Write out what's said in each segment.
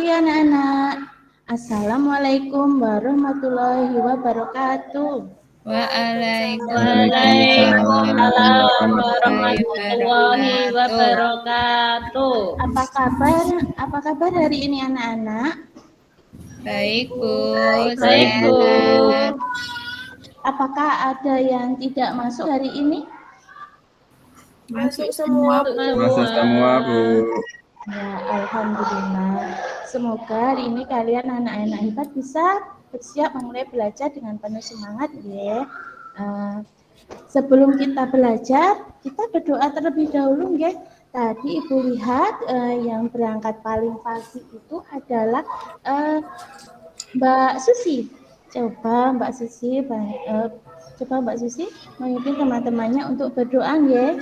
pagi anak-anak. Assalamualaikum warahmatullahi wabarakatuh. Waalaikumsalam warahmatullahi wabarakatuh. Apa kabar hari ini anak-anak? Baik, Bu. Baik, Bu. Apakah ada yang tidak masuk hari ini? Masuk semua, Bu. Masuk semua, Bu. Ya, alhamdulillah. Semoga hari ini kalian anak-anak hebat bisa bersiap memulai belajar dengan penuh semangat, ya. Sebelum kita belajar, kita berdoa terlebih dahulu, ya. Tadi Ibu lihat yang berangkat paling pagi itu adalah Mbak Susi. Coba Mbak Susi memimpin teman-temannya untuk berdoa, ya.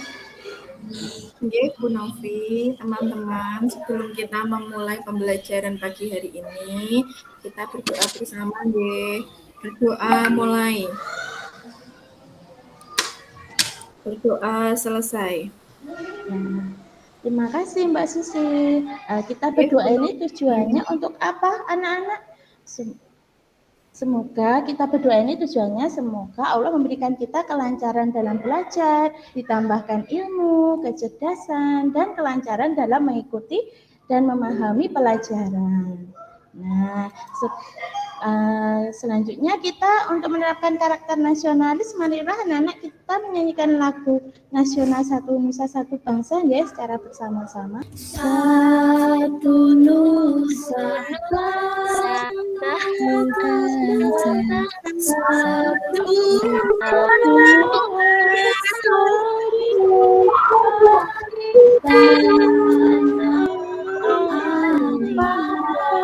Oke, Bu Novi, teman-teman, sebelum kita memulai pembelajaran pagi hari ini, kita berdoa bersama, nggih. Berdoa mulai. Berdoa selesai. Ya. Terima kasih Mbak Susi. Kita berdoa ini tujuannya untuk apa, anak-anak? Semoga kita berdoa ini tujuannya semoga Allah memberikan kita kelancaran dalam belajar, ditambahkan ilmu, kecerdasan, dan kelancaran dalam mengikuti dan memahami pelajaran. Nah, selanjutnya kita untuk menerapkan karakter nasionalis, marilah anak-anak kita menyanyikan lagu nasional Satu Nusa Satu Bangsa, ya, secara bersama-sama. Satu Nusa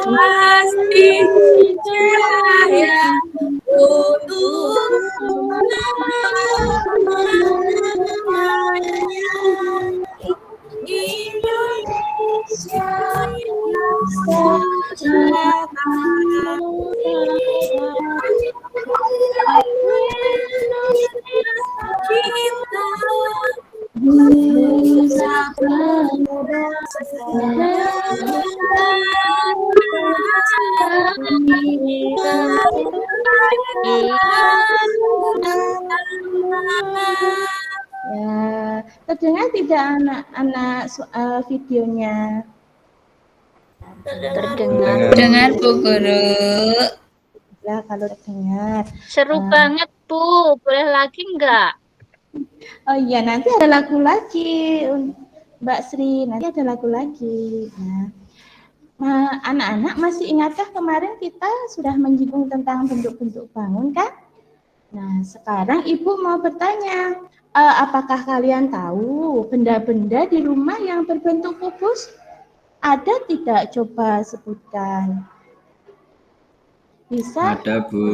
Pasti jaya untuk Indonesia yang Ya, terdengar tidak anak-anak videonya? Terdengar, Bu Guru. Ya, kalau terdengar. Seru banget, Bu. Boleh lagi enggak? Oh iya, nanti ada lagu lagi, Mbak Sri. Nanti ada lagu lagi. Nah, anak-anak masih ingatkah kemarin kita sudah menyinggung tentang bentuk-bentuk bangun, kan? Nah, sekarang Ibu mau bertanya, apakah kalian tahu benda-benda di rumah yang berbentuk kubus? Ada tidak? Coba sebutkan. Bisa? Ada, Bu.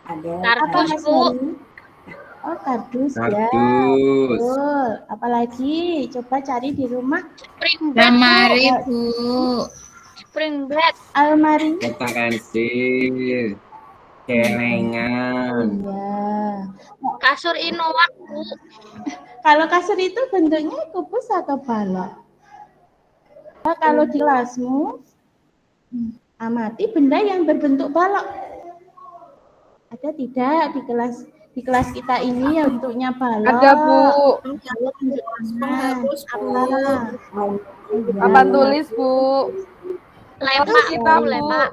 ada. Kardus, Bu. Oh, kardus, ya. Kardus. Betul. Apalagi? Coba cari di rumah. Spring bed. Lemari, Bu. Spring bed. Almari. Kotak pensil. Celengan. Iya. Kasur Inoak, Bu. Kalau kasur itu bentuknya kubus atau balok? Kalau di kelasmu, amati benda yang berbentuk balok. Ada tidak di kelas kita ini yang bentuknya balok? Ada, Bu. Pengharus, Bu. Papan tulis, Bu. Lemak, kita, Bu. Bu. Lemak.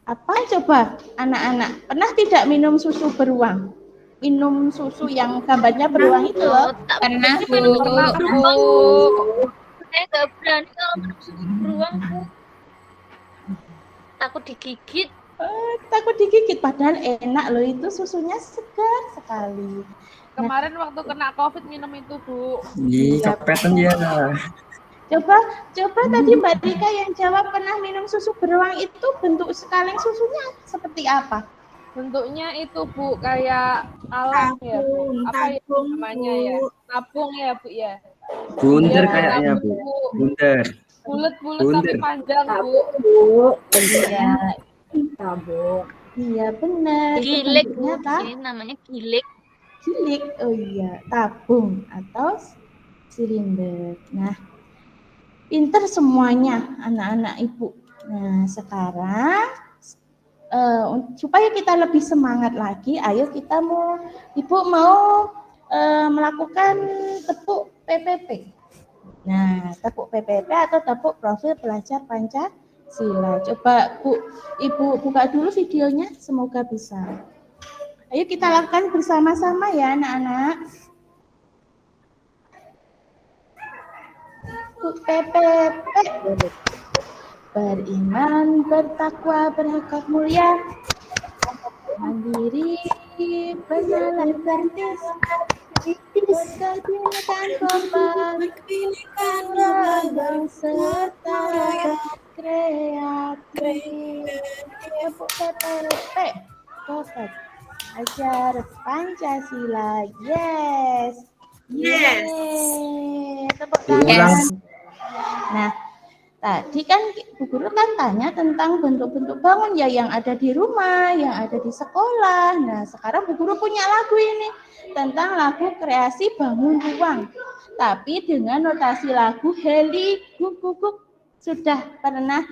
Apa coba anak-anak? Pernah tidak minum susu beruang? Minum susu yang gambarnya beruang itu loh. Pernah, Bu. Pernah, Bu. Saya nggak berani kalau minum susu beruang, Bu. Takut digigit. Takut digigit, padahal enak loh, itu susunya segar sekali. Kemarin waktu kena COVID minum itu, Bu. Ih, kepetan dia. Coba tadi Mbak Rika yang jawab pernah minum susu beruang itu bentuk kaleng susunya seperti apa? Bentuknya itu, Bu, kayak alam ya, Bu. Apa ya namanya ya? Tabung ya, Bu, ya. Bunder Iya, kayaknya, Bu. Bunder. Bulat-bulat tapi panjang, Bu. Iya, Tabung. iya benar. Gilik, Bu. Bentuknya Ini namanya gilik. gilik. Oh iya, tabung atau silinder. Nah, pinter semuanya anak-anak Ibu. Nah, sekarang supaya kita lebih semangat lagi, ayo kita Ibu mau melakukan tepuk PPP. Nah, tepuk PPP atau tepuk profil pelajar Pancasila. Coba Ibu buka dulu videonya, semoga bisa. Ayo kita lakukan bersama-sama ya anak-anak. PPP. Beriman, bertakwa, berakhlak mulia, mandiri, berjalan kritis, berkebinekaan global, serta kreatif. Tepuk PPP. Perfect. Ajar Pancasila. Yes. Yes. Tepuk tangan. Nah, tadi kan Bu Guru kan tanya tentang bentuk-bentuk bangun ya yang ada di rumah, yang ada di sekolah. Nah, sekarang Bu Guru punya lagu ini tentang lagu kreasi bangun ruang. Tapi dengan notasi lagu Heli Guguk. Sudah pernah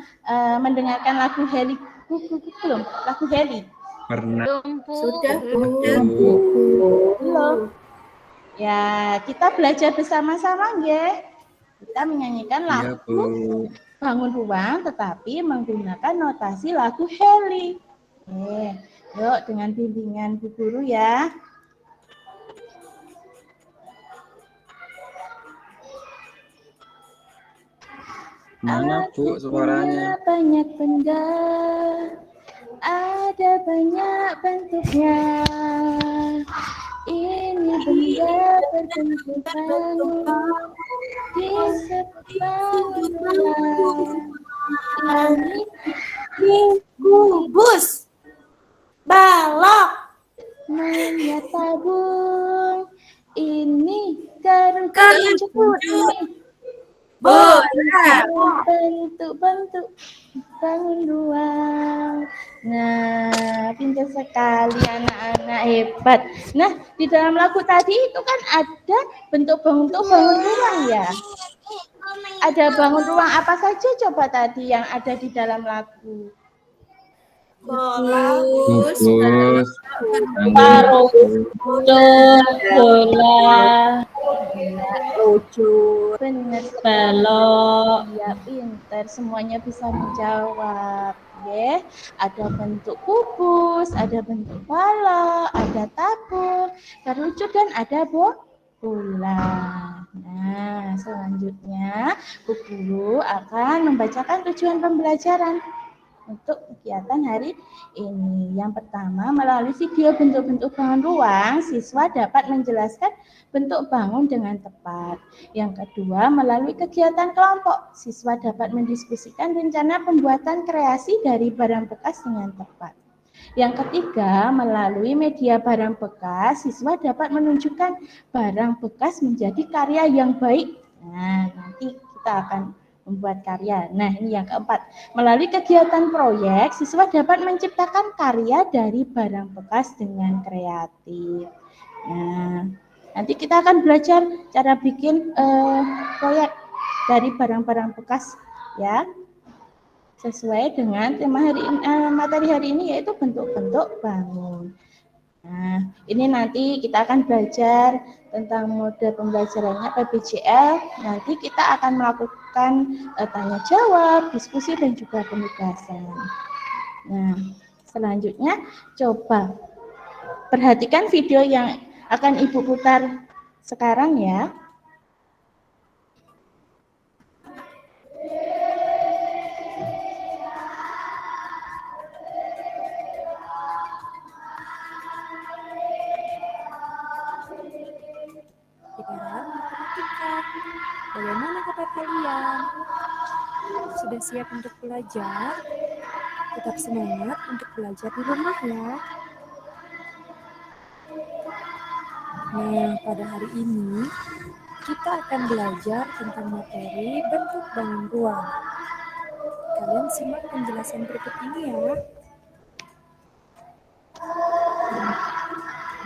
mendengarkan lagu Heli Guguk belum? Lagu Heli? Pernah. Sudah, Belum. Ya, kita belajar bersama-sama ya. Kita menyanyikan lagu Bangun Ruang tetapi menggunakan notasi lagu Heli. Yuk dengan bimbingan Bu Guru ya. Mana Bu suaranya? Banyak benda, ada banyak bentuknya. Ini benda berbentuk bangun, disebut bangunan. Ini kubus, balok, minyak tabung. Ini kerucut ini. bola, Bentuk-bentuk bangun ruang. Nah, pintar sekali anak-anak, hebat. Nah, di dalam lagu tadi itu kan ada bentuk-bentuk bangun ruang ya. Ada bangun ruang apa saja coba tadi yang ada di dalam lagu? bola, Kubus. Bola, lucu, bener balok. Ya, pintar, semuanya bisa menjawab. Ya, ada bentuk kubus, ada bentuk balok, ada tabung, kerucut dan ada bola. Nah, selanjutnya Bu Guru akan membacakan tujuan pembelajaran untuk kegiatan hari ini. Yang pertama, melalui video bentuk-bentuk bangun ruang, siswa dapat menjelaskan bentuk bangun dengan tepat. Yang kedua, melalui kegiatan kelompok, siswa dapat mendiskusikan rencana pembuatan kreasi dari barang bekas dengan tepat. Yang ketiga, melalui media barang bekas, siswa dapat menunjukkan barang bekas menjadi karya yang baik. Nah, nanti kita akan membuat karya. Nah, ini yang keempat. Melalui kegiatan proyek, siswa dapat menciptakan karya dari barang bekas dengan kreatif. Nah, nanti kita akan belajar cara bikin proyek dari barang-barang bekas ya. Sesuai dengan tema materi hari ini yaitu bentuk-bentuk bangun. Nah, ini nanti kita akan belajar tentang mode pembelajarannya PBJL. Nanti kita akan melakukan tanya jawab, diskusi dan juga penugasan. Nah, selanjutnya coba perhatikan video yang akan Ibu putar sekarang ya. Bagaimana kabar kalian? Sudah siap untuk belajar? Tetap semangat untuk belajar di rumah ya. Nah, pada hari ini kita akan belajar tentang materi bentuk bangun ruang. Kalian simak penjelasan berikut ini ya.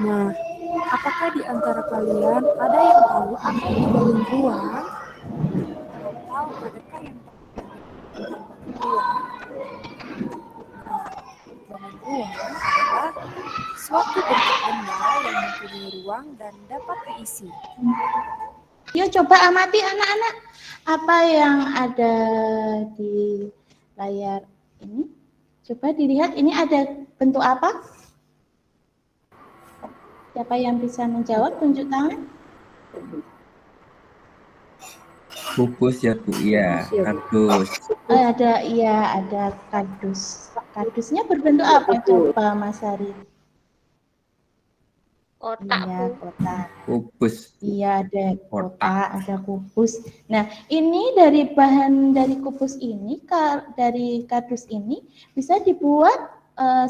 Nah, Apakah di antara kalian ada yang tahu apa itu bangun ruang? Atau adakah yang tahu tentang bangun ruang? Bangun ruang adalah suatu bentuk benda yang mempunyai ruang dan dapat diisi. Yuk coba amati anak-anak apa yang ada di layar ini. Coba dilihat ini ada bentuk apa? Siapa yang bisa menjawab? Tunjuk tangan. Kubus ya Bu, iya. Kardus. Ada kardus. Kardusnya berbentuk apa? Coba Mas Ari. Kotak, Iya, Bu. kotak. Kubus. Iya, ada kotak, ada kubus. Nah, ini dari bahan dari kubus ini, dari kardus ini bisa dibuat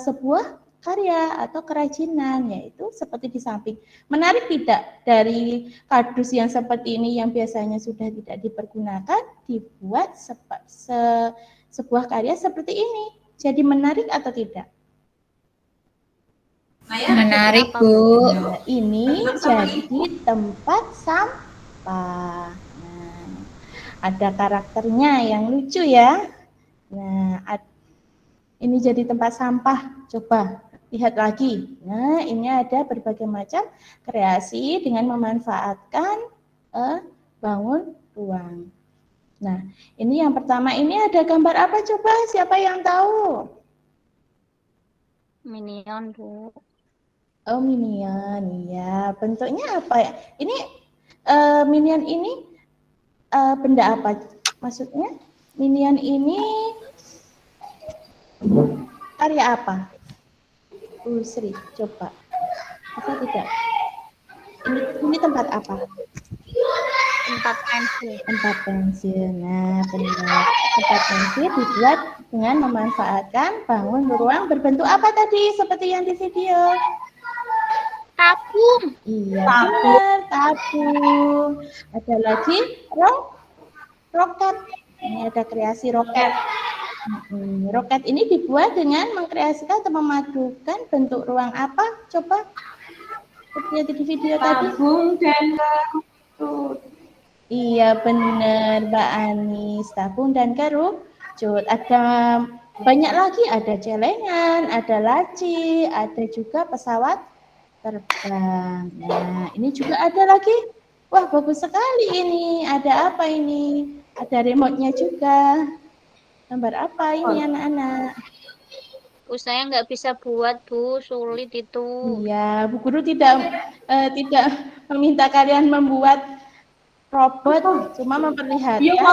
sebuah karya atau kerajinan, yaitu seperti di samping. Menarik tidak dari kardus yang seperti ini yang biasanya sudah tidak dipergunakan, dibuat sebuah karya seperti ini. Jadi menarik atau tidak? Menarik, Bu. Nah, ini jadi tempat sampah. Nah, ada karakternya yang lucu ya. Nah, ini jadi tempat sampah. Coba lihat lagi. Nah, ini ada berbagai macam kreasi dengan memanfaatkan bangun ruang. Nah, ini yang pertama, ini ada gambar apa coba? Siapa yang tahu? Minion, Bu. Oh, minion, ya. Bentuknya apa ya? Ini minion ini benda apa? Maksudnya minion ini karya apa? Sri, coba. Bisa tidak? Ini tempat apa? Tempat pensil. Tempat pensil. Nah, benar. Tempat pensil dibuat dengan memanfaatkan bangun ruang berbentuk apa tadi? Seperti yang di video. Tabung. Iya, benar, tabung. Ada lagi roket. Ini ada kreasi roket. Roket ini dibuat dengan mengkreasikan atau memadukan bentuk ruang apa? Coba lihat di video tadi. Tabung dan kerucut. Iya, benar, Mbak Anis. Tabung dan kerucut. Ada banyak lagi, ada celengan, ada laci, ada juga pesawat terbang. Nah, ini juga ada lagi. Wah, bagus sekali ini. Ada apa ini? Ada remote-nya juga. Gambar apa ini anak-anak? Saya nggak bisa buat, Bu. Sulit itu. Iya, Bu Guru tidak meminta kalian membuat robot, cuma memperlihatkan kita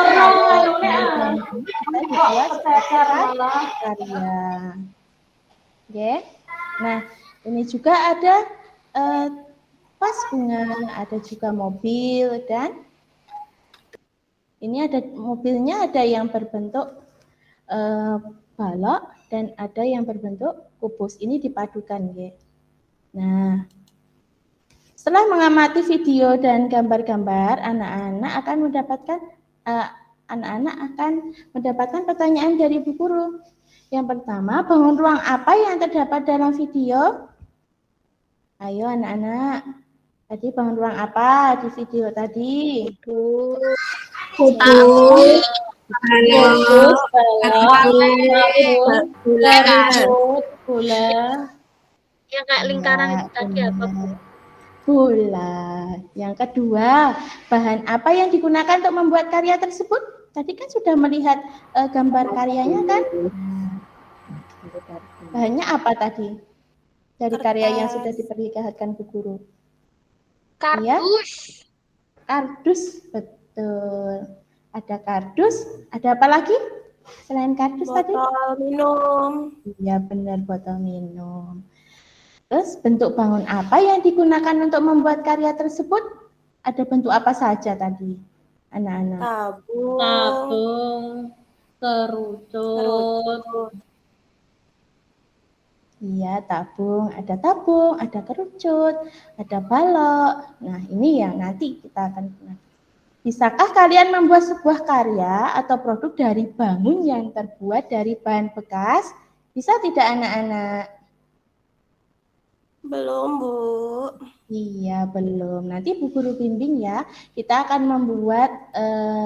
dibuat karya. Oke. Nah, ini juga ada vas bunga, ada juga mobil, dan ini ada mobilnya, ada yang berbentuk balok dan ada yang berbentuk kubus. Ini dipadukan, ya. Nah, setelah mengamati video dan gambar-gambar, anak-anak akan mendapatkan pertanyaan dari Bu Guru. Yang pertama, bangun ruang apa yang terdapat dalam video? Ayo anak-anak, tadi bangun ruang apa di video tadi? Bola. Ya kayak lingkaran itu tadi apa, Bu? Bola. Yang kedua, bahan apa yang digunakan untuk membuat karya tersebut? Tadi kan sudah melihat gambar karyanya kan? Bahannya apa tadi? Dari karya yang sudah diperlihatkan Bu Guru. Kardus. Ya? Kardus, betul. Ada kardus, ada apa lagi? Selain kardus tadi? Botol minum. Iya, benar, botol minum. Terus bentuk bangun apa yang digunakan untuk membuat karya tersebut? Ada bentuk apa saja tadi, anak-anak? Tabung. Kerucut. Iya, tabung, ada kerucut, ada balok. Nah, ini yang nanti kita akan gunakan. Bisakah kalian membuat sebuah karya atau produk dari bangun yang terbuat dari bahan bekas? Bisa tidak anak-anak? Belum, Bu. Iya, belum. Nanti Bu Guru bimbing ya. Kita akan membuat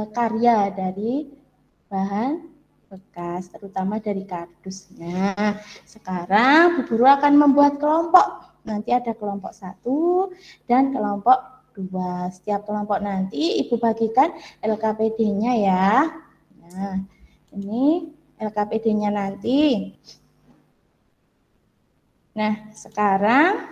karya dari bahan bekas, terutama dari kardus. Nah, sekarang Bu Guru akan membuat kelompok. Nanti ada kelompok 1 dan kelompok 2. Setiap kelompok nanti Ibu bagikan LKPD-nya ya. Nah, ini LKPD-nya nanti. Nah, sekarang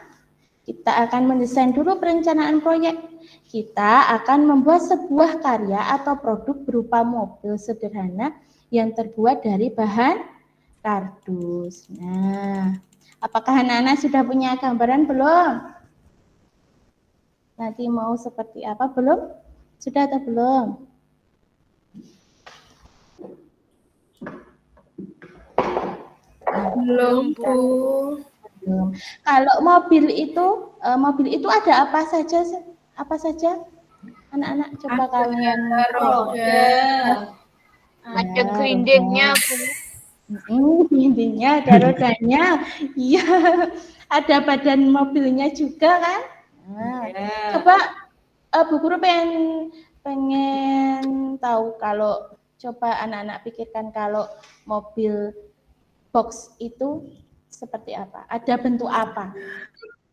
kita akan mendesain dulu perencanaan proyek. Kita akan membuat sebuah karya atau produk berupa mobil sederhana yang terbuat dari bahan kardus. Nah, apakah anak-anak sudah punya gambaran belum? Nanti mau seperti apa belum? Sudah atau belum? Belum, Bu. Belum. Kalau mobil itu ada apa saja? Apa saja? Anak-anak coba kalian roda. Ada grindingnya, Bu. Grindingnya, ada rodanya. Iya. Ada badan mobilnya juga kan? Nah, coba Bu Guru pengen tahu kalau coba anak-anak pikirkan kalau mobil box itu seperti apa? Ada bentuk apa?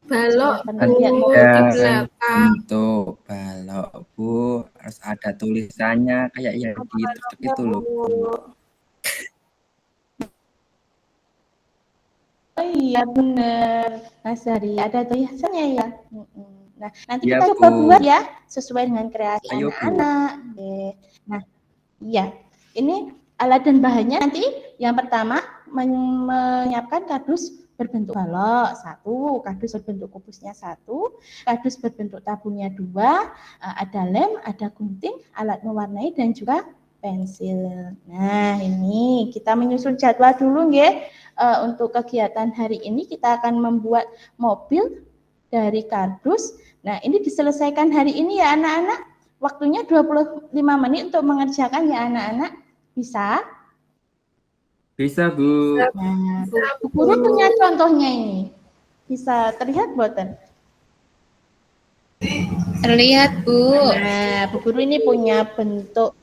Balok, Ada di belakang. bentuk balok, Bu. Harus ada tulisannya kayak yang di truk itu loh, Bu. Oh iya benar, Mas Hari. Ada tulisannya ya. Nah, nanti Ya, kita coba Bu. buat ya sesuai dengan kreasi Ayo, Bu. anak-anak. Nah, iya. Ini alat dan bahannya nanti yang pertama menyiapkan kardus berbentuk balok 1, kardus berbentuk kubusnya 1, kardus berbentuk tabungnya 2, ada lem, ada gunting, alat mewarnai dan juga pensil. Nah, ini kita menyusun jadwal dulu nggih. Untuk kegiatan hari ini kita akan membuat mobil dari kardus. Nah, ini diselesaikan hari ini ya anak-anak. Waktunya 25 menit untuk mengerjakan ya anak-anak. Bisa? Bisa, Bu. Nah, Bu Guru punya contohnya ini. Bisa terlihat boten? Terlihat, Bu. Nah, Bu Guru ini punya bentuk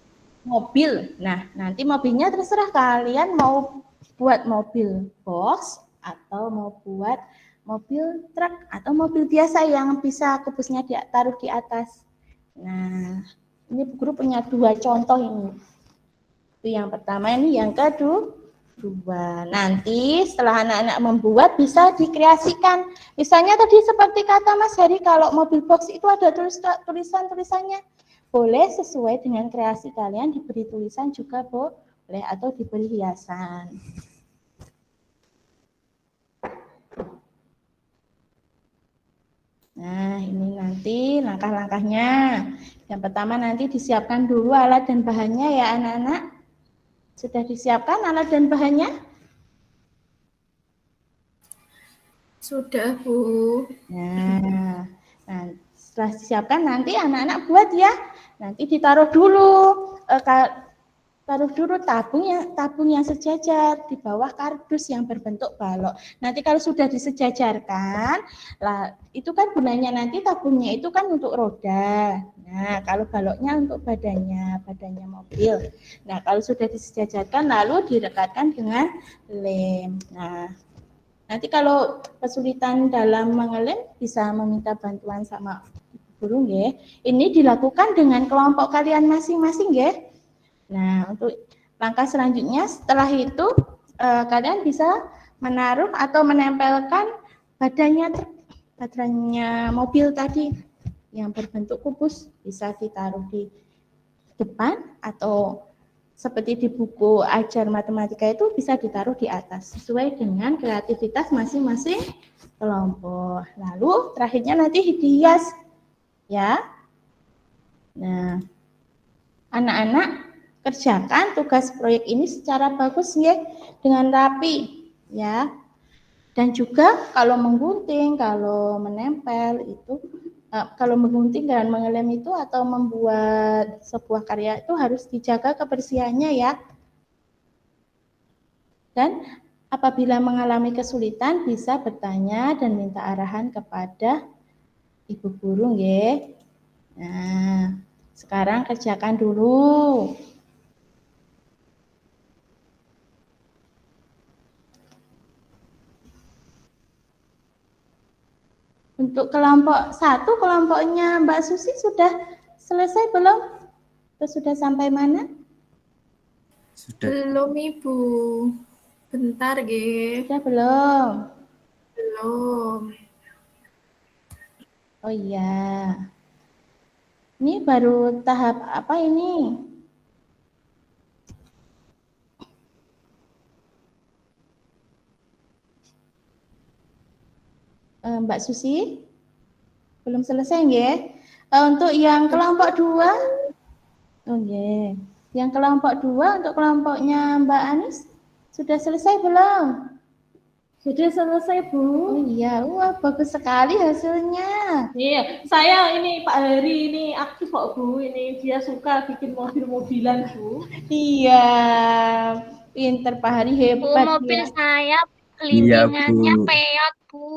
mobil. Nah, nanti mobilnya terserah kalian mau buat mobil box atau mau buat mobil truk atau mobil biasa yang bisa kubusnya ditaruh di atas. Nah, ini Bu Guru punya 2 contoh ini. Itu yang pertama, ini yang kedua. Nanti setelah anak-anak membuat bisa dikreasikan. Misalnya tadi seperti kata Mas Heri, kalau mobil box itu ada tulisan-tulisannya. Boleh sesuai dengan kreasi kalian diberi tulisan juga boleh atau diberi hiasan. Nah, ini nanti langkah-langkahnya. Yang pertama nanti disiapkan dulu alat dan bahannya ya anak-anak. Sudah disiapkan alat dan bahannya? Sudah, Bu. Nah, setelah disiapkan nanti anak-anak buat ya. Nanti ditaruh dulu tabung yang sejajar di bawah kardus yang berbentuk balok. Nanti kalau sudah disejajarkan, lah itu kan gunanya nanti tabungnya itu kan untuk roda. Nah, kalau baloknya untuk badannya mobil. Nah, kalau sudah disejajarkan lalu direkatkan dengan lem. Nah, nanti kalau kesulitan dalam mengelem bisa meminta bantuan sama guru nggih. Ini dilakukan dengan kelompok kalian masing-masing nggih. Nah, untuk langkah selanjutnya setelah itu kalian bisa menaruh atau menempelkan badannya mobil tadi yang berbentuk kubus, bisa ditaruh di depan atau seperti di buku ajar matematika itu bisa ditaruh di atas sesuai dengan kreativitas masing-masing kelompok. Lalu terakhirnya nanti dihias ya. Nah, anak-anak kerjakan tugas proyek ini secara bagus ya, dengan rapi ya. Dan juga kalau menggunting, kalau menempel itu, kalau menggunting dan mengelem itu atau membuat sebuah karya itu harus dijaga kebersihannya ya. Dan Apabila mengalami kesulitan bisa bertanya dan minta arahan kepada Ibu guru nggih. Nah, sekarang kerjakan dulu. Untuk kelompok 1, kelompoknya Mbak Susi sudah selesai belum? Sudah sampai mana? Sudah. Belum, Ibu. Bentar, Ge. Sudah belum? Belum. Oh iya. Ini baru tahap apa ini? Mbak Susi? Belum selesai nggih? Untuk yang kelompok 2? Oh nggih. Yang kelompok 2 untuk kelompoknya Mbak Anis sudah selesai belum? Sudah selesai, Bu. Oh iya, wah bagus sekali hasilnya. Iya, saya ini Pak Hari ini aktif kok, Bu. Ini dia suka bikin mobil-mobilan, Bu. Iya, pinter Pak Hari, Bu, hebat mobil ya. saya Iya, gelindingannya Bu. peot, Bu.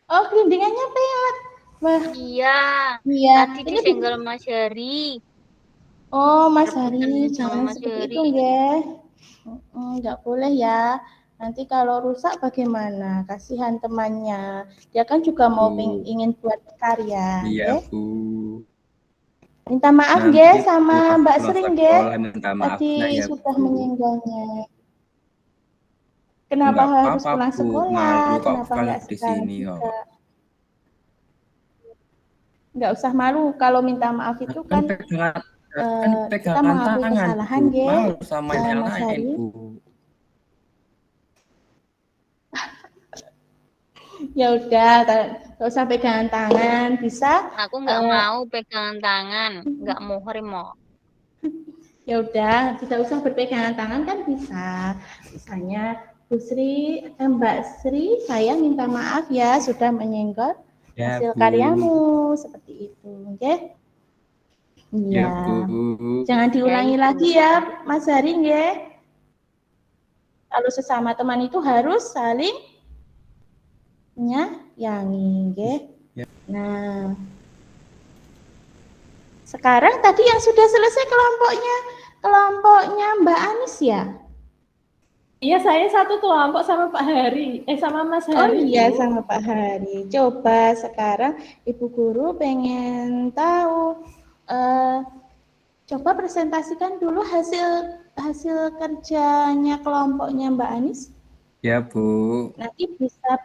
Oh, gelindingannya peot. Wah, Iya. iya. Tadi Ini disenggol Mas Hari. Oh, Mas Rebutan Hari, sama jangan Mas seperti Hari. itu, nggih. Nggak boleh ya. Nanti kalau rusak bagaimana? Kasihan temannya. Dia kan juga mau ingin buat karya. Iya, nggih. Bu. Minta maaf Nanti nggih sama pas Mbak pulang Sering sekolah nggih. minta maaf Tadi ya, sudah Bu. menyinggungnya. Kenapa Enggak harus apa-apa, pulang Bu. sekolah? Malu kok Kenapa kalau nggak di sekarang sini juga? kok. Nggak usah malu. Kalau minta maaf itu Kan kan kita pegangan mengakui tangan, kesalahan, Bu. nggih. Malu sama yang Mas lain, Hari. Bu. Ya udah, nggak usah pegangan tangan, bisa? Aku nggak mau pegangan tangan, nggak mau harimau. Ya udah, tidak usah berpegangan tangan kan bisa. Misalnya Bu Sri, Mbak Sri, saya minta maaf ya sudah menyenggol Ya, hasil Bu. karyamu seperti itu, oke? Ya, Iya. Bu. Jangan diulangi Ya, lagi ya, Mas Hari, nggih. Kalau sesama teman itu harus saling menyayangi, nggih. Ya. Nah, sekarang tadi yang sudah selesai kelompoknya Mbak Anis ya? Iya, saya satu kelompok sama Pak Hari, sama Mas Oh Hari. iya, Bu. sama Pak Hari. Coba sekarang Ibu Guru pengen tahu, coba presentasikan dulu hasil kerjanya kelompoknya Mbak Anis. Ya, Bu. Nanti bisa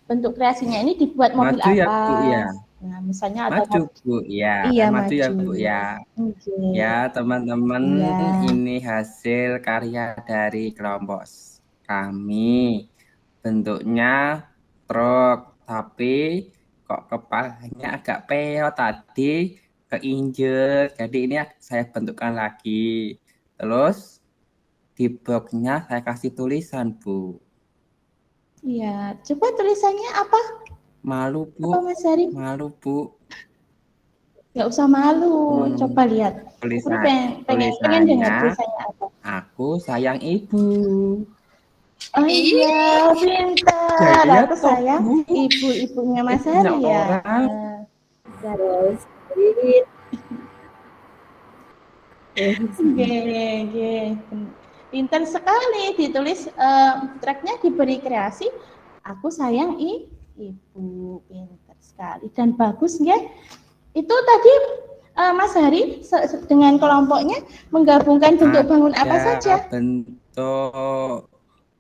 bentuk kreasinya ini dibuat mobil Maju apa? ya, Bu, ya. Nah, misalnya ada Maju, Bu. Ya, Iya, maju ya, maju. Bu, ya. Okay. Ya, teman-teman, Iya. ini hasil karya dari kelompok kami. Bentuknya truk, tapi kok kepalanya agak peot tadi, keinjek. Jadi ini saya bentukkan lagi. Terus di boxnya saya kasih tulisan, Bu. Iya, coba tulisannya apa? Malu, Bu. Apa Mas Hari? Malu, Bu. Nggak usah malu, coba lihat. Pengen dengar tulisannya apa. Aku sayang ibu. Oh iya, pintar. Ya, Aku sayang ibu-ibunya Mas Hari ya. Terus, pintar sekali ditulis. Tracknya diberi kreasi. Aku sayang ibu, pintar sekali dan bagus nggih. Itu tadi Mas Hari dengan kelompoknya menggabungkan bentuk bangun apa saja? Bentuk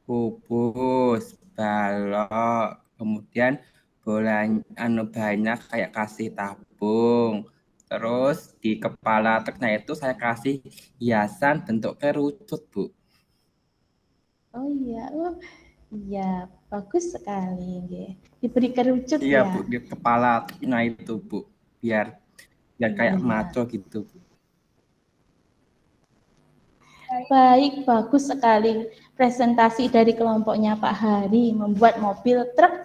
kubus, balok, kemudian bola banyak kayak kasih tabung. Terus di kepala truknya itu saya kasih hiasan bentuk kerucut, Bu. Oh iya, iya bagus sekali, nggih. Diberi kerucut iya, ya. Bu, di kepala truknya itu, Bu. Biar kayak maco gitu. Baik, bagus sekali presentasi dari kelompoknya Pak Hari membuat mobil truk.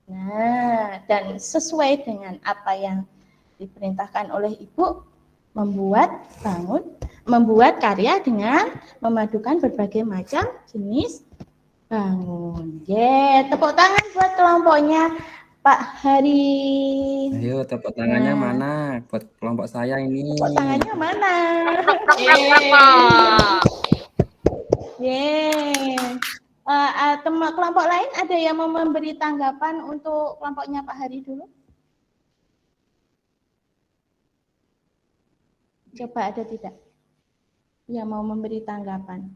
Nah, dan sesuai dengan apa yang diperintahkan oleh Ibu, membuat karya dengan memadukan berbagai macam jenis Bangun. Tepuk tangan buat kelompoknya Pak Hari. Ayo tepuk tangannya Nah. mana buat kelompok saya ini. Tepuk tangannya mana? Kelompok lain ada yang mau memberi tanggapan untuk kelompoknya Pak Hari dulu? Coba ada tidak yang mau memberi tanggapan?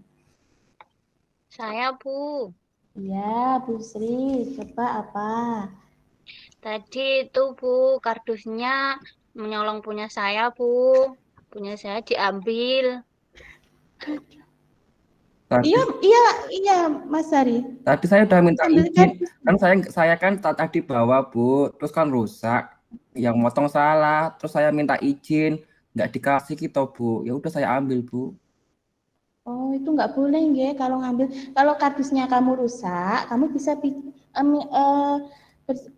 Saya, Bu. Iya, Bu Sri. Coba apa? Tadi itu, Bu, kardusnya menyolong punya saya, Bu. Punya saya diambil. Tadi, Iya, Mas Hari. tadi saya udah minta Ambil izin. Kan saya kan tadi bawa, Bu, terus kan rusak. Yang motong salah, terus saya minta izin, nggak dikasih gitu, Bu. Ya udah saya ambil, Bu. Oh, itu nggak boleh, nggih, kalau ngambil. Kalau kardusnya kamu rusak, kamu bisa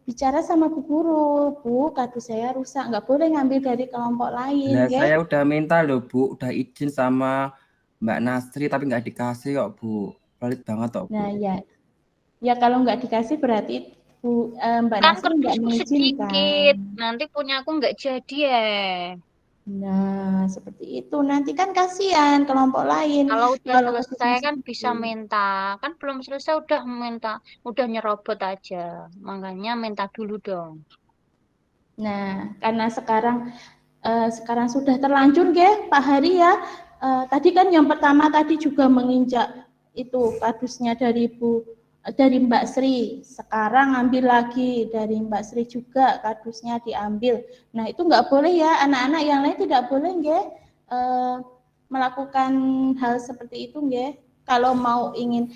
bicara sama Bu Guru. Bu, kardus saya rusak, nggak boleh ngambil dari kelompok lain, Nah, nggih. saya udah minta loh, Bu. Udah izin sama Mbak Nasri, tapi nggak dikasih kok, Bu. Pelit banget kok, Bu. Nah, ya. Ya, kalau nggak dikasih berarti Mbak Kan Nasri nggak kardusku mengizinkan. sedikit. Nanti punya aku nggak jadi ya. Nah, seperti itu. Nanti kan kasihan kelompok lain. Kalau udah selesai kardusnya kan bisa sedikit. minta. Kan belum selesai udah minta. Udah nyerobot aja. Makanya minta dulu dong. Nah, karena sekarang sudah terlanjur, nggih, Pak Hari ya. Tadi kan yang pertama tadi juga menginjak itu kardusnya dari Mbak Sri. Sekarang ambil lagi dari Mbak Sri juga kardusnya diambil. Nah, itu nggak boleh ya, anak-anak yang lain tidak boleh, nggih, melakukan hal seperti itu, nggih. Kalau mau ingin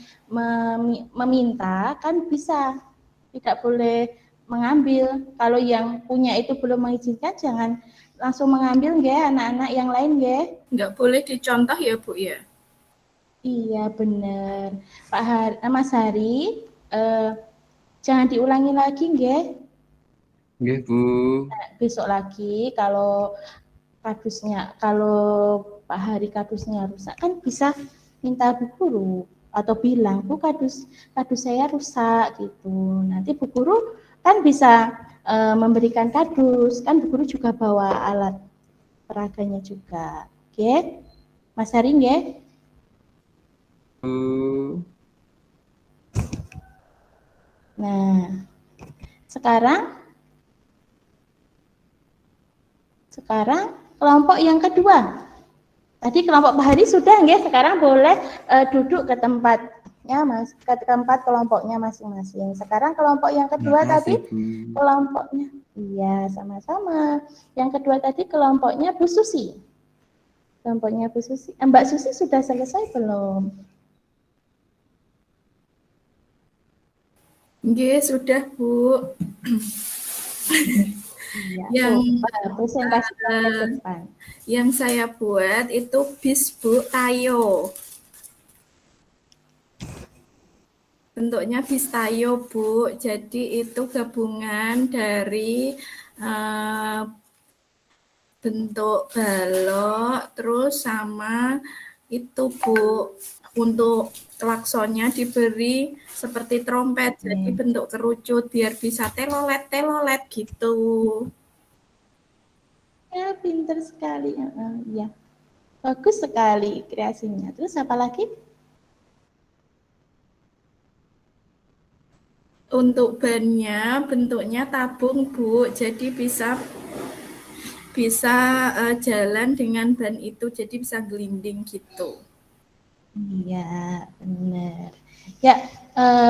meminta kan bisa, tidak boleh mengambil. Kalau yang punya itu belum mengizinkan, jangan langsung mengambil, nggih, anak-anak yang lain, nggih. Nggak boleh dicontoh ya, Bu ya? Iya, benar. Mas Hari, jangan diulangi lagi, nggih. Nggih, Bu. Besok lagi kalau Pak Hari kardusnya rusak kan bisa minta Bu Guru atau bilang, Bu, kardus saya rusak gitu. Nanti Bu Guru kan bisa memberikan kardus, kan Bu Guru juga bawa alat peraganya juga. Oke, Mas Hari, nggih? Nah, sekarang kelompok yang kedua. Tadi kelompok Pak Hari sudah, nggih. Sekarang boleh duduk ke tempatnya, ke tempat kelompoknya masing-masing. Sekarang kelompok yang kedua tadi kelompoknya. Iya, sama-sama. Yang kedua tadi kelompoknya Bu Susi. Kelompoknya Bu Susi. Mbak Susi sudah selesai belum? Nggih, sudah, Bu. Iya, presentasi depan. Yang saya buat itu bis, Bu, tayo. Bentuknya bis tayo, Bu. Jadi itu gabungan dari bentuk balok, terus sama itu, Bu. Untuk klaksonnya diberi seperti trompet, jadi bentuk kerucut biar bisa telolet gitu. Ya, pinter sekali. Ya, bagus sekali kreasinya. Terus apa lagi? Untuk bannya bentuknya tabung, Bu. Jadi bisa jalan dengan ban itu, jadi bisa gelinding gitu. Iya, benar. Ya,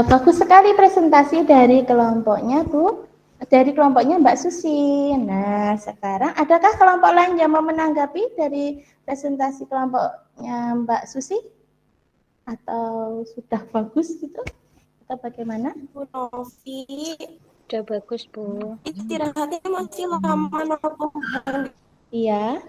bagus sekali presentasi dari kelompoknya, Bu. Dari kelompoknya Mbak Susi. Nah, sekarang adakah kelompok lain yang mau menanggapi dari presentasi kelompoknya Mbak Susi? Atau sudah bagus gitu? Atau bagaimana? Bu Novi. Sudah bagus, Bu. Istirahatnya masih lama, Novi. Iya.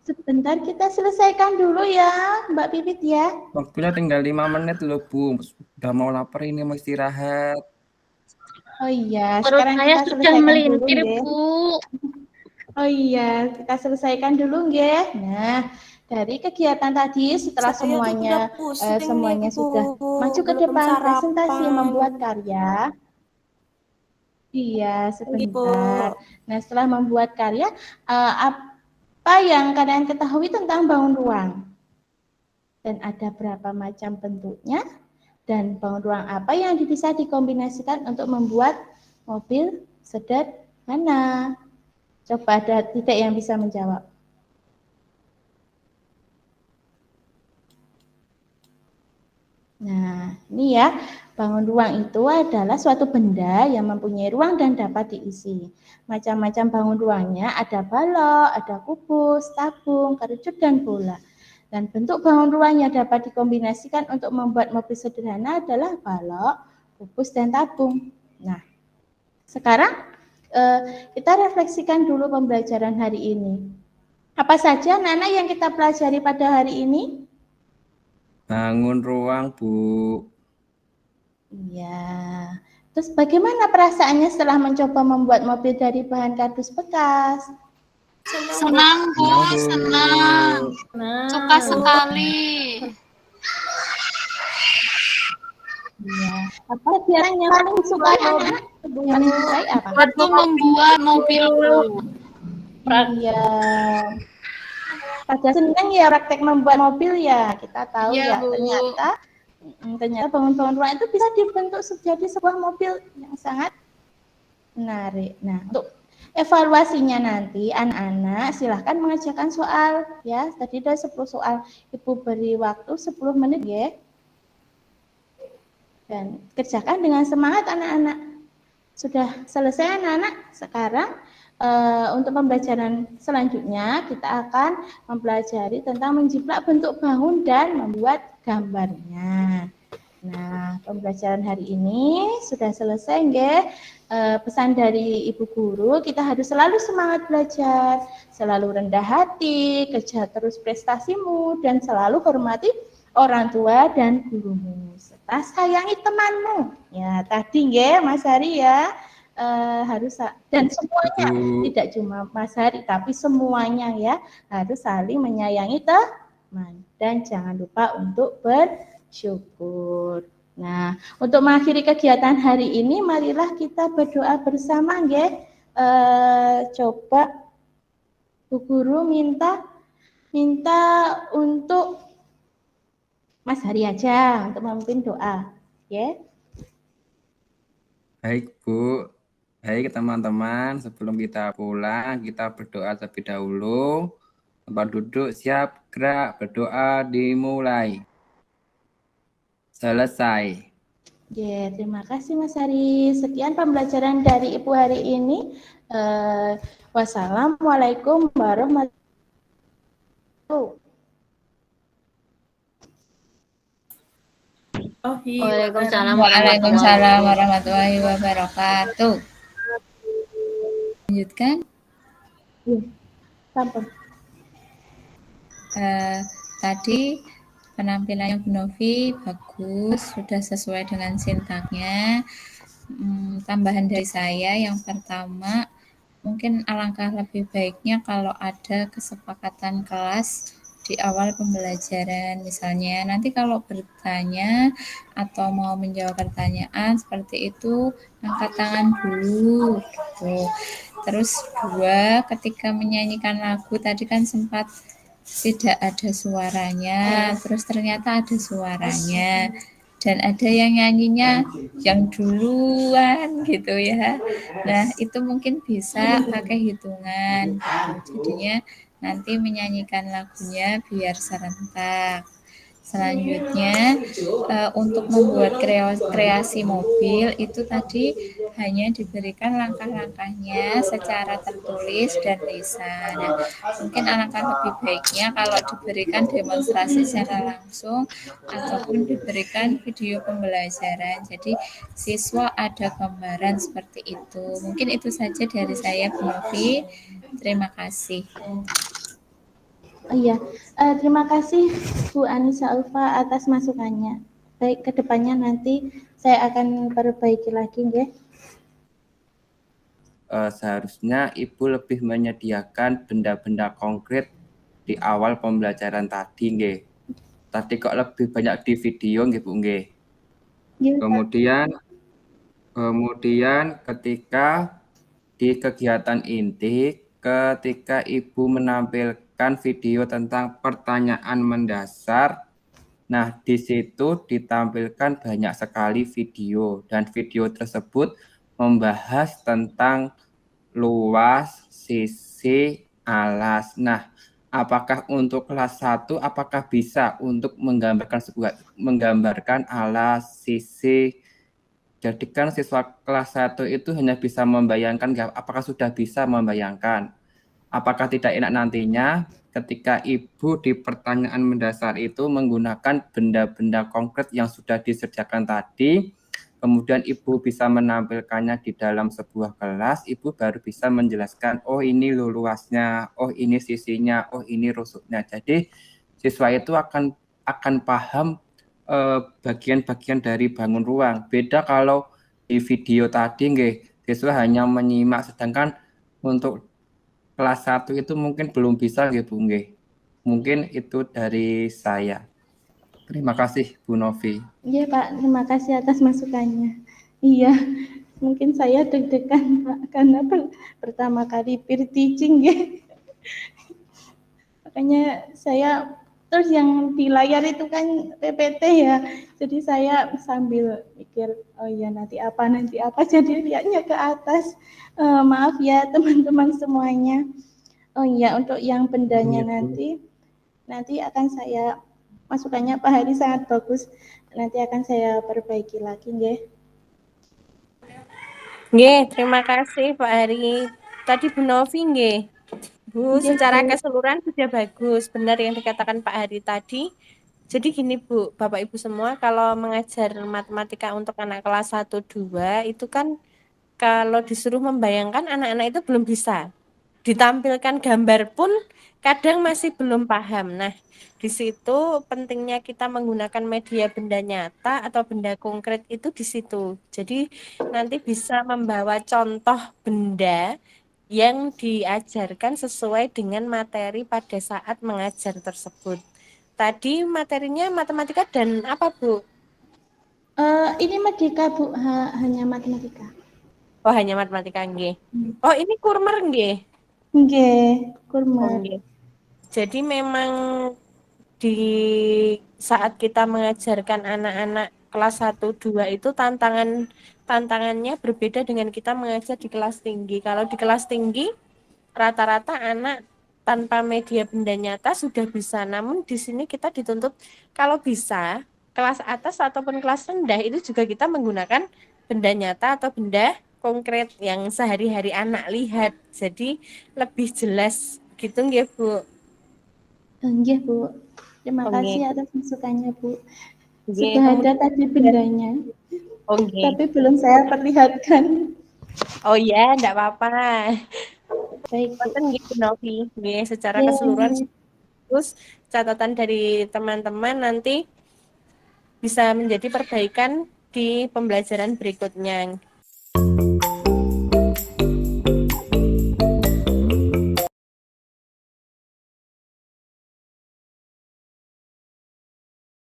Sebentar, kita selesaikan dulu ya, Mbak Pipit ya. Waktunya tinggal 5 menit loh, Bu. Udah mau lapar ini, mau istirahat. Oh iya, Perut sekarang saya kita sudah selesaikan melintir, dulu, Bu. Oh iya, kita selesaikan dulu, nggih. Nah, dari kegiatan tadi setelah Saya tuh semuanya udah pusing semuanya nih, Bu. sudah maju ke Belum depan presentasi sarapan. membuat karya. Iya, Ibu. sebentar. Nah, setelah membuat karya, apa yang kalian ketahui tentang bangun ruang? Dan ada berapa macam bentuknya? Dan bangun ruang apa yang bisa dikombinasikan untuk membuat mobil sederhana? Coba ada tidak yang bisa menjawab. Nah, ini ya, bangun ruang itu adalah suatu benda yang mempunyai ruang dan dapat diisi. Macam-macam bangun ruangnya ada balok, ada kubus, tabung, kerucut, dan bola. Dan bentuk bangun ruang yang dapat dikombinasikan untuk membuat mobil sederhana adalah balok, kubus, dan tabung. Nah, sekarang kita refleksikan dulu pembelajaran hari ini. Apa saja anak-anak yang kita pelajari pada hari ini? Bangun ruang, Bu. Iya. Terus bagaimana perasaannya setelah mencoba membuat mobil dari bahan kardus bekas? Senang, Bu, senang. Suka sekali. Iya. Apa kegiatan yang paling disukai anak? Yang disukai apa? Waktu membuat mobil, Bu. Iya. Pada senang ya praktek membuat mobil ya. Kita tahu Ya, ya, Bu. ternyata bangun-bangun ruang itu bisa dibentuk jadi sebuah mobil yang sangat menarik. Nah, untuk evaluasinya nanti anak-anak silahkan mengerjakan soal ya. Tadi ada 10 soal. Ibu beri waktu 10 menit ya. Dan kerjakan dengan semangat anak-anak. Sudah selesai anak-anak? Sekarang untuk pembelajaran selanjutnya kita akan mempelajari tentang menjiplak bentuk bangun dan membuat gambarnya. Nah, pembelajaran hari ini sudah selesai nggih. Pesan dari Ibu Guru, kita harus selalu semangat belajar, selalu rendah hati, kejar terus prestasimu, dan selalu hormati orang tua dan gurumu, serta sayangi temanmu. Ya, tadi nggih Mas Hari ya. Harus dan semuanya tidak cuma Mas Hari tapi semuanya ya harus saling menyayangi teman dan jangan lupa untuk bersyukur. Nah, untuk mengakhiri kegiatan hari ini marilah kita berdoa bersama nggih. Coba Bu Guru minta untuk Mas Hari aja untuk memimpin doa, ya. Baik, Bu. Baik, teman-teman, sebelum kita pulang, kita berdoa terlebih dahulu. Tempat duduk siap, gerak, berdoa dimulai. Selesai. Ya, terima kasih Mas Hari. Sekian pembelajaran dari Ibu hari ini. Wassalamualaikum warahmatullahi wabarakatuh. Waalaikumsalam warahmatullahi wabarakatuh. Lanjutkan. Sampai. Tadi penampilannya Bu Novi bagus, sudah sesuai dengan sintaknya. Tambahan dari saya yang pertama, mungkin alangkah lebih baiknya kalau ada kesepakatan kelas di awal pembelajaran. Misalnya nanti kalau bertanya atau mau menjawab pertanyaan seperti itu, angkat tangan dulu gitu. Terus 2, ketika menyanyikan lagu tadi kan sempat tidak ada suaranya, terus ternyata ada suaranya dan ada yang nyanyinya yang duluan gitu ya. Nah, itu mungkin bisa pakai hitungan gitu. Jadinya nanti menyanyikan lagunya biar serentak. Selanjutnya untuk membuat kreasi mobil itu tadi hanya diberikan langkah-langkahnya secara tertulis dan lisan. Nah, mungkin alangkah lebih baiknya kalau diberikan demonstrasi secara langsung ataupun diberikan video pembelajaran. Jadi siswa ada gambaran seperti itu. Mungkin itu saja dari saya, Bu Novi. Terima kasih. Iya, terima kasih Bu Anissa Ulfa atas masukannya. Baik, kedepannya nanti saya akan perbaiki lagi, nggih. Seharusnya Ibu lebih menyediakan benda-benda konkret di di awal pembelajaran tadi nggih. Tadi kok lebih banyak di video nggih Bu nggih. Kemudian ketika di kegiatan inti, ketika Ibu menampilkan video tentang pertanyaan mendasar, nah di situ ditampilkan banyak sekali video dan video tersebut membahas tentang luas, sisi, alas. Nah, apakah untuk kelas 1 apakah bisa untuk menggambarkan alas, sisi? Jadi kan siswa kelas 1 itu hanya bisa membayangkan, apakah sudah bisa membayangkan? Apakah tidak enak nantinya ketika Ibu di pertanyaan mendasar itu menggunakan benda-benda konkret yang sudah disediakan tadi, kemudian Ibu bisa menampilkannya di dalam sebuah kelas, Ibu baru bisa menjelaskan, oh ini luasnya, oh ini sisinya, oh ini rusuknya. Jadi siswa itu akan paham bagian-bagian dari bangun ruang. Beda kalau di video tadi nggih, siswa hanya menyimak, sedangkan untuk kelas 1 itu mungkin belum bisa nggih Bu nggih. Mungkin itu dari saya. Terima kasih Bu Novi. Iya Pak, terima kasih atas masukannya. Iya, mungkin saya deg-degan Pak, karena pertama kali peer teaching ya. Makanya saya, terus yang di layar itu kan PPT ya, jadi saya sambil mikir, oh ya nanti apa, jadi lihatnya ke atas. Maaf ya teman-teman semuanya. Oh iya, untuk yang bendanya nanti akan saya, masukannya Pak Hari sangat bagus, nanti akan saya perbaiki lagi nggih. Nggih, terima kasih Pak Hari. Tadi Bu Novi nggih. Bu, secara keseluruhan sudah bagus, benar yang dikatakan Pak Hari tadi. Jadi gini Bu, Bapak Ibu semua, kalau mengajar matematika untuk anak kelas 1, 2, itu kan kalau disuruh membayangkan anak-anak itu belum bisa. Ditampilkan gambar pun kadang masih belum paham. Nah, di situ pentingnya kita menggunakan media benda nyata atau benda konkret itu di situ. Jadi nanti bisa membawa contoh benda yang diajarkan sesuai dengan materi pada saat mengajar tersebut. Tadi materinya matematika dan apa Bu? Ini Madika Bu, hanya matematika. Oh hanya matematika nggih. Oh ini kurmer nggih. Nggih, kurmer. Oh, jadi memang di saat kita mengajarkan anak-anak kelas 1, 2 itu tantangannya berbeda dengan kita mengajar di kelas tinggi. Kalau di kelas tinggi rata-rata anak tanpa media benda nyata sudah bisa. Namun di sini kita dituntut kalau bisa kelas atas ataupun kelas rendah itu juga kita menggunakan benda nyata atau benda konkret yang sehari-hari anak lihat. Jadi lebih jelas gitu nggih Bu. Nggih Bu. Terima kasih atas masukannya Bu. Sudah ada tadi bendanya. Tapi belum saya perlihatkan. Oh ya, enggak apa-apa. Baik, Bu Novi. Secara keseluruhan terus catatan dari teman-teman nanti bisa menjadi perbaikan di pembelajaran berikutnya.